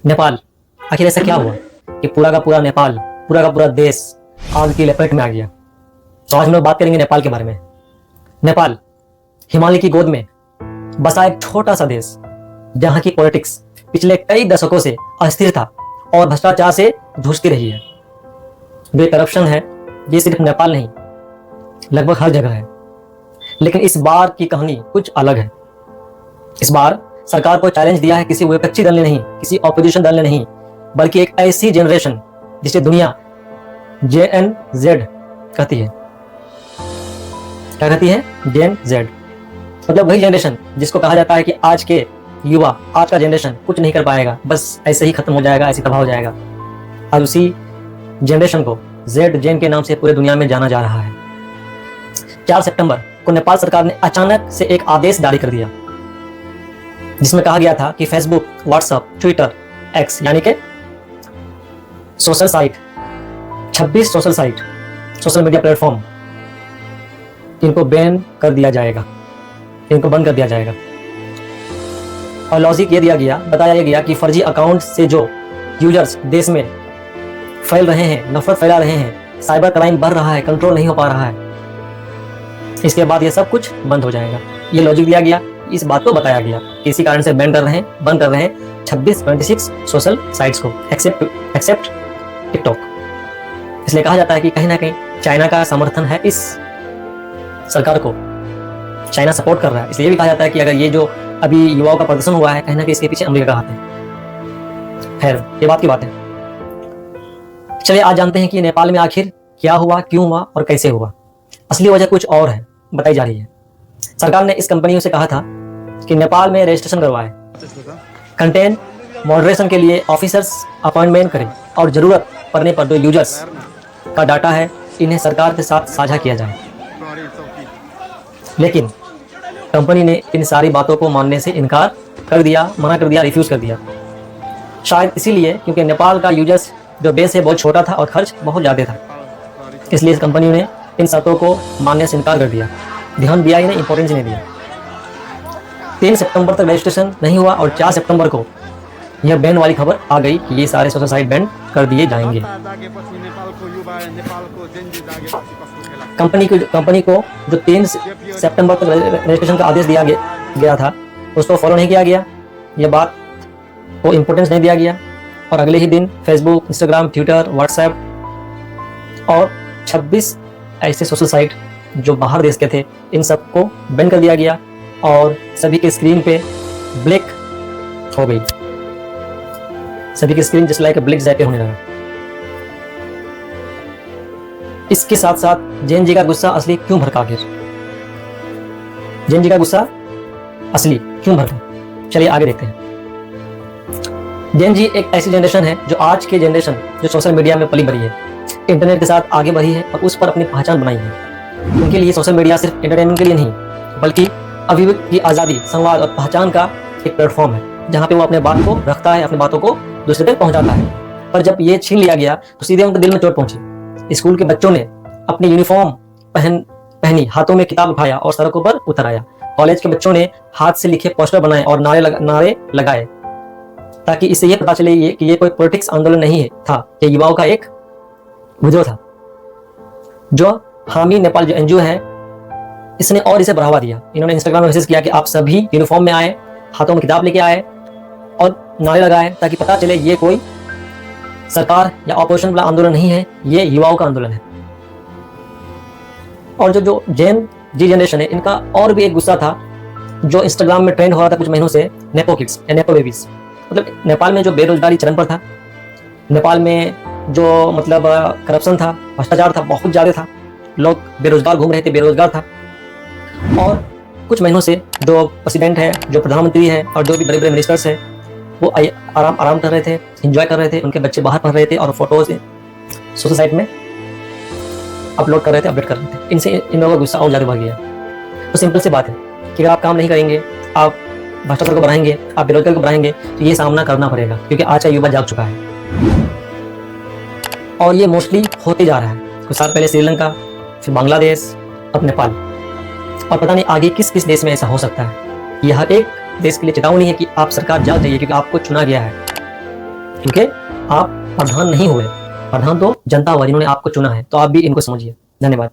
नेपाल, आखिर ऐसा क्या हुआ कि पूरा का पूरा नेपाल, पूरा का पूरा देश आग की लपेट में आ गया। तो आज हम लोग बात करेंगे नेपाल के बारे में। नेपाल हिमालय की गोद में बसा एक छोटा सा देश, जहां की पॉलिटिक्स पिछले कई दशकों से अस्थिरता और भ्रष्टाचार से जूझती रही है। जो करप्शन है, ये सिर्फ नेपाल नहीं, लगभग हर जगह है। लेकिन इस बार की कहानी कुछ अलग है। इस बार सरकार को चैलेंज दिया है किसी विपक्षी दल ने नहीं, किसी ऑपोजिशन दल ने नहीं, बल्कि एक ऐसी जनरेशन जिसे दुनिया JNZ कहती है। क्या कहती है? JNZ मतलब वही जनरेशन जिसको कहा जाता है कि आज के युवा, आज का जनरेशन कुछ नहीं कर पाएगा, बस ऐसे ही खत्म हो जाएगा, ऐसे तबाह हो जाएगा। आज उसी जनरेशन को जेन के नाम से पूरे दुनिया में जाना जा रहा है। 4 सितंबर को नेपाल सरकार ने अचानक से एक आदेश जारी कर दिया, जिसमें कहा गया था कि फेसबुक, व्हाट्सएप, ट्विटर, एक्स यानी कि social site, 26 social site, social media platform, इनको बैन कर दिया जाएगा, इनको बंद कर दिया जाएगा। और लॉजिक ये बताया गया कि फर्जी अकाउंट से जो यूजर्स देश में फैल रहे हैं, नफरत फैला रहे हैं, साइबर क्राइम बढ़ रहा है, कंट्रोल नहीं हो पा रहा है, इसके बाद ये सब कुछ बंद हो जाएगा। ये लॉजिक दिया गया, इस बात को बताया गया कि इसी कारण से बंद कर रहे हैं 26 सोशल साइट्स को, एक्सेप्ट टिकटॉक। इसलिए कहा जाता है कि कहीं ना कहीं चाइना का समर्थन है इस सरकार को, चाइना सपोर्ट कर रहा है। इसलिए भी कहा जाता है कि अगर ये जो अभी युवाओं का प्रदर्शन हुआ है, कहीं ना कहीं इसके पीछे अमेरिका का हाथ है। खैर, ये बात की बात है। चलिए आज जानते हैं कि नेपाल में आखिर क्या हुआ, क्यों हुआ और कैसे हुआ। असली वजह कुछ और है, बताई जा रही है। सरकार ने इस कंपनियों से कहा था कि नेपाल में रजिस्ट्रेशन करवाएं, कंटेंट मॉडरेशन के लिए ऑफिसर्स अपॉइंटमेंट करें और जरूरत पड़ने पर जो यूजर्स का डाटा है, इन्हें सरकार के साथ साझा किया जाए। लेकिन कंपनी ने इन सारी बातों को मानने से इनकार कर दिया, मना कर दिया, रिफ्यूज कर दिया। शायद इसीलिए क्योंकि नेपाल का यूजर्स जो बेस है बहुत छोटा था और खर्च बहुत ज़्यादा था, इसलिए इस कंपनी ने इन शर्तों को मानने से इनकार कर दिया, ध्यान दिया ही नहीं, इंपॉर्टेंस नहीं दिया। 3 सितंबर तक रजिस्ट्रेशन नहीं हुआ और 4 सितंबर को यह बैन वाली खबर आ गई कि ये सारे सोशल साइट बैन कर दिए जाएंगे। कंपनी को जो 3 सितंबर तक रजिस्ट्रेशन का आदेश दिया गया था, उसको फॉलो नहीं किया गया, यह बात को इंपॉर्टेंस नहीं दिया गया। और अगले ही दिन फेसबुक, इंस्टाग्राम, ट्विटर, व्हाट्सएप और 26 ऐसे सोशल साइट जो बाहर देश के थे, इन सबको बैन कर दिया गया और सभी के स्क्रीन पे ब्लैक हो गई, सभी की स्क्रीन जस्ट लाइक ब्लैक जैसे होने लगा। इसके साथ साथ जैन जी का गुस्सा असली क्यों भड़का? आखिर जैन जी का गुस्सा असली क्यों भड़का? चलिए आगे देखते हैं। जैन जी एक ऐसी जनरेशन है जो आज की जनरेशन जो सोशल मीडिया में पली बड़ी है, इंटरनेट के साथ आगे बढ़ी है और उस पर अपनी पहचान बनाई है। उनके लिए सोशल मीडिया सिर्फ एंटरटेनमेंट के लिए नहीं, बल्कि अभिव्यक्ति की आज़ादी, संवाद और पहचान का एक प्लेटफॉर्म है, जहाँ पे वो अपने बात को रखता है, अपनी बातों को दूसरे तक पहुँचाता है। पर जब ये छीन लिया गया तो सीधे उनके दिल में चोट पहुंची। स्कूल के बच्चों ने अपनी यूनिफॉर्म पहनी, हाथों में किताब उठाया और सड़कों पर उतर आया। कॉलेज के बच्चों ने हाथ से लिखे पोस्टर बनाए और नारे लगाए, ताकि इससे ये पता चले कि ये कोई पॉलिटिक्स आंदोलन नहीं था, ये युवाओं का एक विद्रोह था। जो हामी नेपाल जो NGO है, इसने और इसे बढ़ावा दिया। इन्होंने इंस्टाग्राम में मैसेज किया कि आप सभी यूनिफॉर्म में आए, हाथों में किताब लेके आए और नारे लगाए, ताकि पता चले ये कोई सरकार या ऑपोजिशन वाला आंदोलन नहीं है, ये युवाओं का आंदोलन है। और जो जैन जी जनरेशन है, इनका और भी एक गुस्सा था जो इंस्टाग्राम में ट्रेंड हो रहा था कुछ महीनों से, नेपो किड्स या नेपो बेबीज। मतलब नेपाल में जो बेरोजगारी चरम पर था, नेपाल में जो मतलब करप्शन था, भ्रष्टाचार था, बहुत ज़्यादा था, लोग बेरोजगार घूम रहे थे, बेरोजगार था। और कुछ महीनों से जो प्रेसिडेंट है, जो प्रधानमंत्री है और जो भी बड़े बड़े मिनिस्टर्स हैं, वो आराम कर रहे थे, एंजॉय कर रहे थे, उनके बच्चे बाहर पढ़ रहे थे और फोटोज सोशल साइट में अपलोड कर रहे थे, अपडेट कर रहे थे। इनसे इन लोगों का गुस्सा और ज़्यादा बढ़ गया। तो सिंपल सी बात है कि अगर आप काम नहीं करेंगे, आप भ्रष्टाचार को बढ़ाएंगे, आप बेरोजगारी को बढ़ाएंगे, तो ये सामना करना पड़ेगा, क्योंकि आज का युवा जाग चुका है और ये मोस्टली होते जा रहा है। कुछ साल पहले श्रीलंका, फिर बांग्लादेश, अब नेपाल, और पता नहीं आगे किस किस देश में ऐसा हो सकता है। यह एक देश के लिए चेतावनी है कि आप सरकार जाग जाइए, क्योंकि आपको चुना गया है। क्योंकि आप प्रधान नहीं हुए, प्रधान तो जनता हुआ जिन्होंने आपको चुना है। तो आप भी इनको समझिए। धन्यवाद।